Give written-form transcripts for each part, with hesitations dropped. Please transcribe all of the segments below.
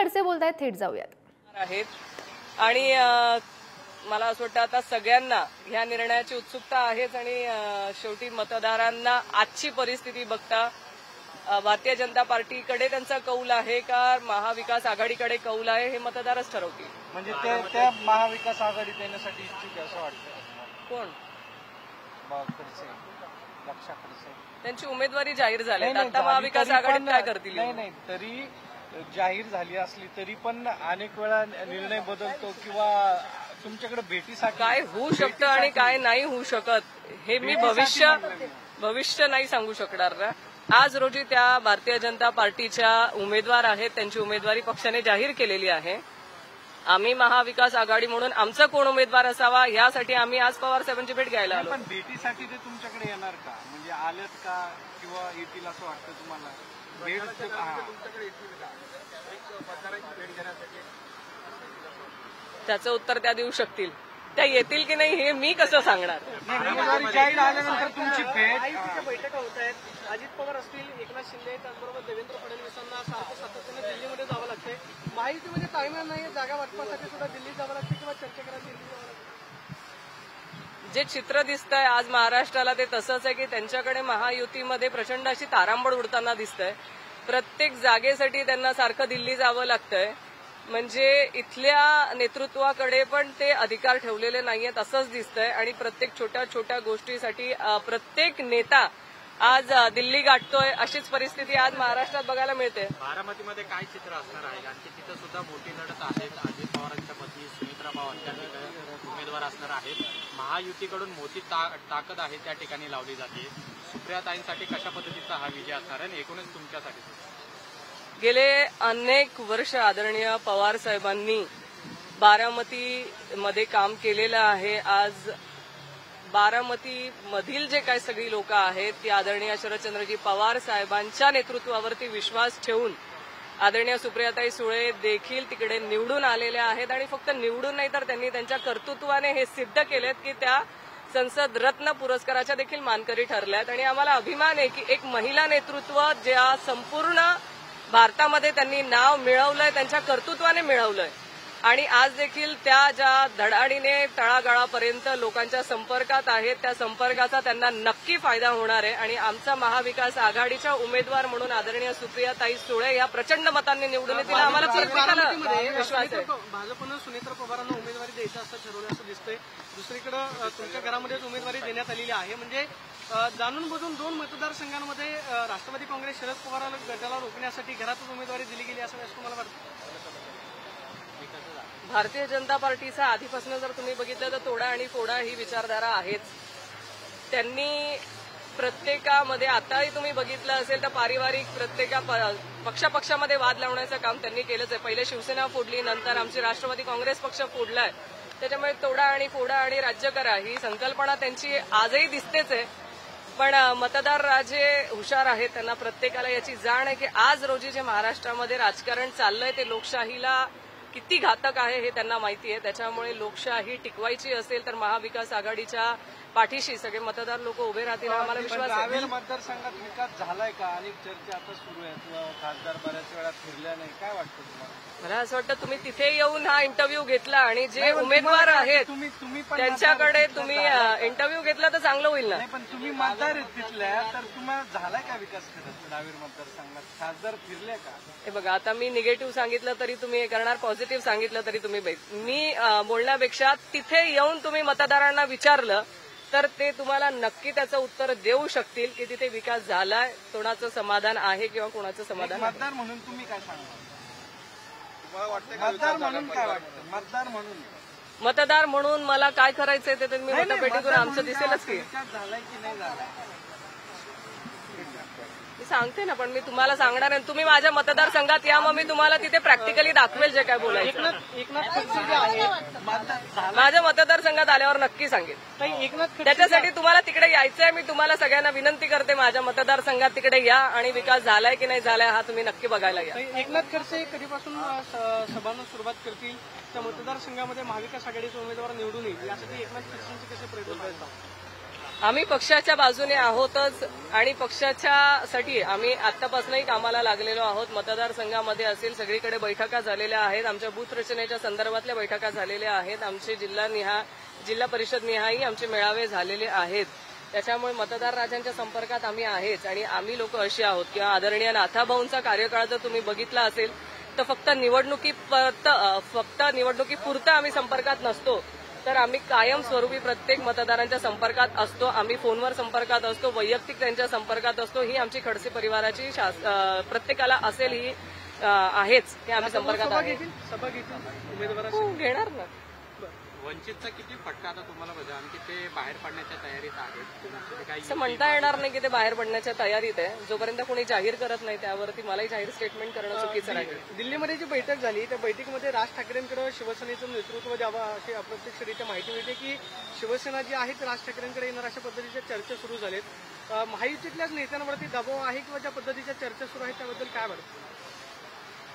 खडसे बोलतायत, थेट जाऊयात. आहेत आणि मला असं वाटतं आता सगळ्यांना ह्या निर्णयाची उत्सुकता आहेच आणि शेवटी मतदारांना आजची परिस्थिती बघता भारतीय जनता पार्टीकडे त्यांचा कौल आहे का महाविकास आघाडीकडे कौल आहे हे मतदारच ठरवतील. म्हणजे त्या महाविकास आघाडीत येण्यासाठी इच्छुक आहे असं वाटतं. कोण? लक्षा खडसे त्यांची उमेदवारी जाहीर झाली, आता महाविकास आघाडीत काय करतील? नाही तरी जाहीर झाली असली तरी पण अनेक वेळा निर्णय बदलतो किंवा तुमच्याकडे भेटीसाठी काय होऊ शकतं आणि काय नाही होऊ शकत हे मी भविष्य नाही सांगू शकणार ना. आज रोजी त्या भारतीय जनता पार्टीच्या उमेदवार आहेत, त्यांची उमेदवारी पक्षाने जाहीर केलेली आहे. आम्ही महाविकास आघाडी म्हणून आमचा कोण उमेदवार असावा यासाठी आम्ही आज पवार साहेबांची भेट घ्यायला आलो. पण भेटीसाठी ते तुमच्याकडे येणार का, म्हणजे आलेत का किंवा येतील असं वाटतं तुम्हाला? त्याचं उत्तर त्या देऊ शकतील. त्या येतील की नाही हे मी कसं सांगणार? जाहीर आल्यानंतर तुमची भेट बैठका होत आहेत. अजित पवार असतील, एकनाथ शिंदे, त्याचबरोबर देवेंद्र फडणवीसांना सातत्याने दिल्लीमध्ये जावं लागतंय. महायुतीमध्ये ताळमेळ नाही, जागा वाटपासाठी सुद्धा दिल्लीत जावं लागतं किंवा चर्चा करायला दिल्लीत जावं लागतं. जे चित्र दिसतंय आज महाराष्ट्राला ते तसंच आहे की त्यांच्याकडे महायुतीमध्ये प्रचंड अशी तारांबळ उडताना दिसतंय. प्रत्येक जागेसाठी त्यांना सारखं दिल्ली जावं लागतंय. म्हणजे इथल्या नेतृत्वाकडे पण ते अधिकार ठेवलेले नाहीयेत असंच दिसतंय आणि प्रत्येक छोट्या छोट्या गोष्टीसाठी प्रत्येक नेता आज दिल्ली गाठतोय अशीच परिस्थिती आज महाराष्ट्रात बघायला मिळते. बारामतीमध्ये काय चित्र असणार आहे? कारण की तिथं सुद्धा मोठी लढत आहे. अजित पवारांच्या पत्नी सुमित्रा पवार त्या ठिकाणी उमेदवार असणार आहेत. महायुतीकडून मोठी ताकद आहे त्या ठिकाणी लावली जाते. सुप्रियाताईंसाठी कशा पद्धतीचा हा विजय असणार आहे आणि एकूणच तुमच्यासाठी? गेले अनेक वर्ष आदरणीय पवार साहेबांनी बारामतीमध्ये काम केलेलं आहे. आज बारामतीमधील जे काही सगळी लोक आहेत ती आदरणीय शरदचंद्रजी पवार साहेबांच्या नेतृत्वावरती विश्वास ठेवून आदरणीय सुप्रियाताई सुळे देखील तिकडे निवडून आलेल्या आहेत आणि फक्त निवडून नाही तर त्यांनी त्यांच्या कर्तृत्वाने हे सिद्ध केलेत की त्या संसद रत्न पुरस्काराच्या देखील मानकरी ठरल्यात. आणि आम्हाला अभिमान आहे की एक महिला नेतृत्व ज्या संपूर्ण भारतामध्ये त्यांनी नाव मिळवलंय, त्यांच्या कर्तृत्वाने मिळवलंय आणि आज देखील त्या ज्या धडाडीने तळागाळापर्यंत लोकांच्या संपर्कात आहेत त्या संपर्काचा त्यांना नक्की फायदा होणार आहे. आणि आमचा महाविकास आघाडीच्या उमेदवार म्हणून आदरणीय सुप्रियाताई सुळे या प्रचंड मतांनी निवडून येतील आम्हाला प्रत्येकाला विश्वास आहे. भाजपनं सुनेत्रा पवारांना उमेदवारी द्यायचं असं ठरवलं असं दिसतंय. दुसरीकडे तुमच्या घरामध्येच उमेदवारी देण्यात आलेली आहे. म्हणजे जाणून बुजून दोन मतदारसंघांमध्ये राष्ट्रवादी काँग्रेस शरद पवार गटाला रोखण्यासाठी घरातच उमेदवारी दिली गेली असं तुम्हाला वाटतं? भारतीय जनता पार्टीचा आधीपासून जर तुम्ही बघितलं तर तोडा आणि फोडा ही विचारधारा आहेच. त्यांनी प्रत्येकामध्ये आताही तुम्ही बघितलं असेल तर पारिवारिक प्रत्येका पक्षापक्षामध्ये वाद लावण्याचं काम त्यांनी केलंच आहे. पहिले शिवसेना फोडली, नंतर आमची राष्ट्रवादी काँग्रेस पक्ष फोडलाय. त्याच्यामुळे तोडा आणि फोडा आणि राज्य करा ही संकल्पना त्यांची आजही दिसतेच आहे. पण मतदार राजे हुशार आहेत, त्यांना प्रत्येकाला याची जाण आहे की आज रोजी जे महाराष्ट्रामध्ये राजकारण चाललंय ते लोकशाहीला किती घातक आहे हे त्यांना माहिती आहे. त्याच्यामुळे लोकशाही टिकवायची असेल तर महाविकास आघाडीच्या पाठीशी सगळे मतदार लोक उभे राहतील आम्हाला विश्वास आहे. रावेर मतदारसंघात विकास झालाय का? अनेक चर्चा आता सुरू आहेत, खासदार बऱ्याच वेळा फिरल्या नाही, काय वाटतं तुम्हाला? मला असं वाटतं तुम्ही तिथे येऊन हा इंटरव्ह्यू घेतला आणि जे उमेदवार आहेत त्यांच्याकडे तुम्ही इंटरव्ह्यू घेतला तर चांगलं होईल ना. पण तुम्ही मतदार आहेत तिथल्या, तर तुम्हाला झालाय का विकास रावेर मतदारसंघात? खासदार फिरले का? हे बघा, आता मी निगेटिव्ह सांगितलं तरी तुम्ही हे करणार, पॉझिटिव्ह सांगितलं तरी तुम्ही मी बोलण्यापेक्षा तिथे येऊन तुम्ही मतदारांना विचारलं तर ते तुम्हाला नक्की त्याचं उत्तर देऊ शकतील की तिथे विकास झालाय, कोणाचं समाधान आहे किंवा कोणाचं समाधान. मतदार म्हणून तुम्ही काय सांगता? मतदार म्हणून काय वाटतं? मतदार म्हणून मला काय करायचंय ते मी मतपेटीतून आमचं दिसेलच की. झालाय की नाही झालाय मी सांगते ना, पण मी तुम्हाला सांगणार आहे. तुम्ही माझ्या मतदारसंघात या, मग मी तुम्हाला तिथे प्रॅक्टिकली दाखवेल जे काय बोलायचं. माझ्या मतदारसंघात आल्यावर नक्की सांगेल. त्याच्यासाठी तुम्हाला तिकडे यायचंय. मी तुम्हाला सगळ्यांना विनंती करते माझ्या मतदारसंघात तिकडे या आणि विकास झालाय की नाही झालाय हा तुम्ही नक्की बघायला या. एकनाथ खडसे कधीपासून सभांना सुरुवात करतील? त्या मतदारसंघामध्ये महाविकास आघाडीचे उमेदवार निवडून येईल यासाठी एकनाथ खडसेंचे कसे प्रयत्न करायचा? आम्ही पक्षाच्या बाजूने आहोतच आणि पक्षाच्यासाठी आम्ही आतापासूनही कामाला लागलेलो आहोत. मतदारसंघामध्ये असेल सगळीकडे बैठका झालेल्या आहेत. आमच्या बूथ रचनेच्या संदर्भातल्या बैठका झालेल्या आहेत. आमचे जिल्हा परिषद निहाही आमचे मेळावे झालेले आहेत. त्याच्यामुळे मतदार राजांच्या संपर्कात आम्ही आहेच आणि आम्ही लोक अशी आहोत किंवा आदरणीय नाथाभाऊंचा कार्यकाळ जर तुम्ही बघितला असेल तर फक्त निवडणुकीपुरतं आम्ही संपर्कात नसतो, तर आम्ही कायम स्वरूपी प्रत्येक मतदारांच्या संपर्कात असतो. आम्ही फोनवर संपर्कात असतो, वैयक्तिक त्यांच्या संपर्कात असतो. ही आमची खडसे परिवाराची प्रत्येकाला असेल ही आहेच की आम्ही संपर्कात आहे. सभा घेतील उमेदवारांशी हो, घेणार ना. वंचितचा किती फटका आता तुम्हाला बघा आणि ते बाहेर पडण्याच्या तयारीत आहेत. तुमचे काही असं म्हणता येणार नाही की ते बाहेर पडण्याच्या तयारीत आहे. जोपर्यंत कोणी जाहीर करत नाही त्यावरती मलाही जाहीर स्टेटमेंट करणं चुकीचं राहील. दिल्लीमध्ये जी बैठक झाली त्या बैठकीमध्ये राज ठाकरेंकडे शिवसेनेचं नेतृत्व द्यावं अशी अप्रत्यक्षरित्या माहिती मिळते की शिवसेना जी आहे ती राज ठाकरेंकडे येणार अशा पद्धतीच्या चर्चा सुरू झालेत. महायुतीतल्याच नेत्यांवरती दबाव आहे किंवा ज्या पद्धतीच्या चर्चा सुरू आहेत त्याबद्दल काय वाटतं?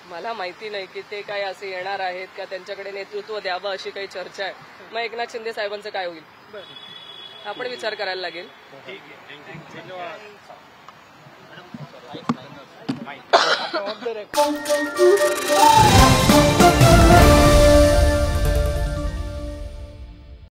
मला माहिती नाही की ते काय असे येणार आहेत का त्यांच्याकडे नेतृत्व द्यावं अशी काही चर्चा आहे. मग एकनाथ शिंदे साहेबांचं काय होईल आपण विचार करायला लागेल. धन्यवाद.